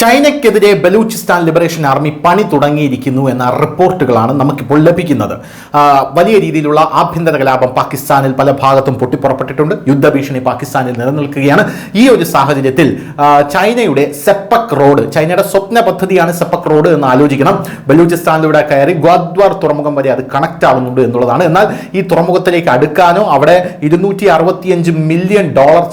ചൈനയ്ക്കെതിരെ Balochistan liberation army പണി തുടങ്ങിയിരിക്കുന്നു എന്ന റിപ്പോർട്ടുകളാണ് നമുക്കിപ്പോൾ ലഭിക്കുന്നത്. വലിയ രീതിയിലുള്ള ആഭ്യന്തര കലാപം പാകിസ്ഥാനിൽ പല ഭാഗത്തും പൊട്ടിപ്പുറപ്പെട്ടിട്ടുണ്ട്. യുദ്ധഭീഷണി പാകിസ്ഥാനിൽ നിലനിൽക്കുകയാണ്. ഈ ഒരു സാഹചര്യത്തിൽ ചൈനയുടെ സെപ്പക് റോഡ്, ചൈനയുടെ സ്വപ്ന പദ്ധതിയാണ് സെപ്പക് റോഡ് എന്ന് ആലോചിക്കണം. ബലൂചിസ്ഥാനിലൂടെ കയറി ഗ്വാദ്വാർ തുറമുഖം വരെ അത് കണക്ട് ആവുന്നുണ്ട് എന്നുള്ളതാണ്. എന്നാൽ ഈ തുറമുഖത്തിലേക്ക് അടുക്കാനോ അവിടെ $265 മില്യൺ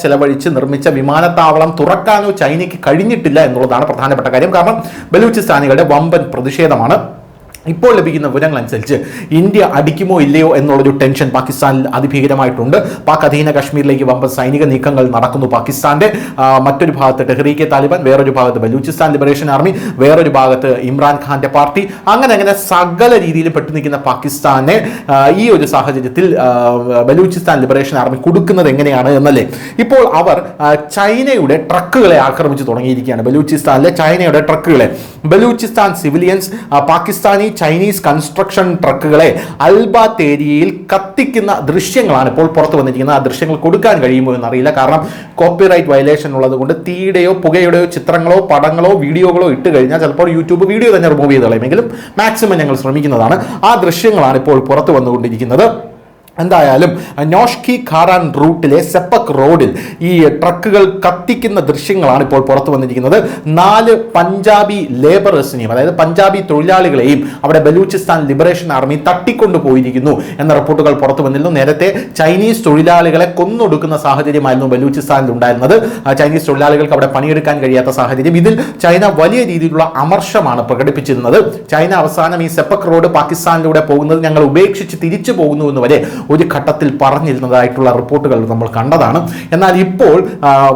ചെലവഴിച്ച് നിർമ്മിച്ച വിമാനത്താവളം തുറക്കാനോ ചൈനയ്ക്ക് കഴിഞ്ഞിട്ടില്ല എന്നുള്ളതാണ് പ്രധാനപ്പെട്ട കാര്യം. കാരണം ബലൂചിസ്ഥാനികളുടെ വമ്പൻ പ്രതിഷേധമാണ്. ഇപ്പോൾ ലഭിക്കുന്ന വിവരങ്ങൾ അനുസരിച്ച് ഇന്ത്യ അടിക്കുമോ ഇല്ലയോ എന്നുള്ളൊരു ടെൻഷൻ പാകിസ്ഥാനിൽ അതിഭീകരമായിട്ടുണ്ട്. പാക് അധീന കശ്മീരിലേക്ക് വമ്പൻ സൈനിക നീക്കങ്ങൾ നടക്കുന്നു പാകിസ്ഥാന്റെ. മറ്റൊരു ഭാഗത്ത് ടെഹ്രീക്കെ താലിബാൻ, വേറൊരു ഭാഗത്ത് ബലൂചിസ്ഥാൻ ലിബറേഷൻ ആർമി, വേറൊരു ഭാഗത്ത് ഇമ്രാൻഖാന്റെ പാർട്ടി, അങ്ങനെ സകല രീതിയിൽ പെട്ടു നിൽക്കുന്ന പാകിസ്ഥാനെ ഈ ഒരു സാഹചര്യത്തിൽ ബലൂചിസ്ഥാൻ ലിബറേഷൻ ആർമി കൊടുക്കുന്നത് എങ്ങനെയാണ് എന്നല്ലേ. ഇപ്പോൾ അവർ ചൈനയുടെ ട്രക്കുകളെ ആക്രമിച്ചു തുടങ്ങിയിരിക്കുകയാണ്. ബലൂചിസ്ഥാനിലെ ചൈനയുടെ ട്രക്കുകളെ, Balochistan civilians Pakistani Chinese construction ട്രക്കുകളെ അൽബാത്ത് ഏരിയയിൽ കത്തിക്കുന്ന ദൃശ്യങ്ങളാണ് ഇപ്പോൾ പുറത്തു വന്നിരിക്കുന്നത്. ആ ദൃശ്യങ്ങൾ കൊടുക്കാൻ കഴിയുമോ എന്നറിയില്ല. കാരണം കോപ്പിറൈറ്റ് വയലേഷൻ ഉള്ളത് കൊണ്ട് തീയുടെയോ പുകയുടെയോ ചിത്രങ്ങളോ പടങ്ങളോ വീഡിയോകളോ ഇട്ട് കഴിഞ്ഞാൽ ചിലപ്പോൾ യൂട്യൂബ് വീഡിയോ തന്നെ റിമൂവ് ചെയ്ത് കളയുമെങ്കിലും മാക്സിമം ഞങ്ങൾ ശ്രമിക്കുന്നതാണ്. ആ ദൃശ്യങ്ങളാണ് ഇപ്പോൾ പുറത്തു വന്നുകൊണ്ടിരിക്കുന്നത്. എന്തായാലും നോഷ്കി ഖാറാൻ റൂട്ടിലെ സെപ്പക് റോഡിൽ ഈ ട്രക്കുകൾ കത്തിക്കുന്ന ദൃശ്യങ്ങളാണ് ഇപ്പോൾ പുറത്തു വന്നിരിക്കുന്നത്. 4 പഞ്ചാബി ലേബറേഴ്സിനെയും, അതായത് പഞ്ചാബി തൊഴിലാളികളെയും അവിടെ ബലൂചിസ്ഥാൻ ലിബറേഷൻ ആർമി തട്ടിക്കൊണ്ടു പോയിരിക്കുന്നു എന്ന റിപ്പോർട്ടുകൾ പുറത്തു വന്നിരുന്നു. നേരത്തെ ചൈനീസ് തൊഴിലാളികളെ കൊന്നൊടുക്കുന്ന സാഹചര്യമായിരുന്നു ബലൂചിസ്ഥാനിൽ ഉണ്ടായിരുന്നത്. ചൈനീസ് തൊഴിലാളികൾക്ക് അവിടെ പണിയെടുക്കാൻ കഴിയാത്ത സാഹചര്യം. ഇതിൽ ചൈന വലിയ രീതിയിലുള്ള അമർഷമാണ് പ്രകടിപ്പിച്ചിരുന്നത്. ചൈന അവസാനം ഈ സെപ്പക് റോഡ് പാകിസ്ഥാനിലൂടെ പോകുന്നത് ഞങ്ങൾ ഉപേക്ഷിച്ച് തിരിച്ചു പോകുന്നു എന്ന് വരെ ഒരു ഘട്ടത്തിൽ പറഞ്ഞിരുന്നതായിട്ടുള്ള റിപ്പോർട്ടുകൾ നമ്മൾ കണ്ടതാണ്. എന്നാൽ ഇപ്പോൾ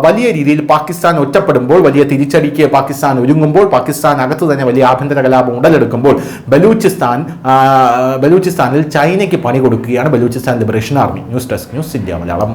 വലിയ രീതിയിൽ പാകിസ്ഥാൻ ഒറ്റപ്പെടുമ്പോൾ, വലിയ തിരിച്ചടിക്ക് പാകിസ്ഥാൻ ഒരുങ്ങുമ്പോൾ, പാകിസ്ഥാൻ അകത്ത് തന്നെ വലിയ ആഭ്യന്തര കലാപം ഉടലെടുക്കുമ്പോൾ ബലൂചിസ്ഥാനിൽ ചൈനയ്ക്ക് പണി കൊടുക്കുകയാണ് Balochistan liberation army. News desk, news India Malayalam.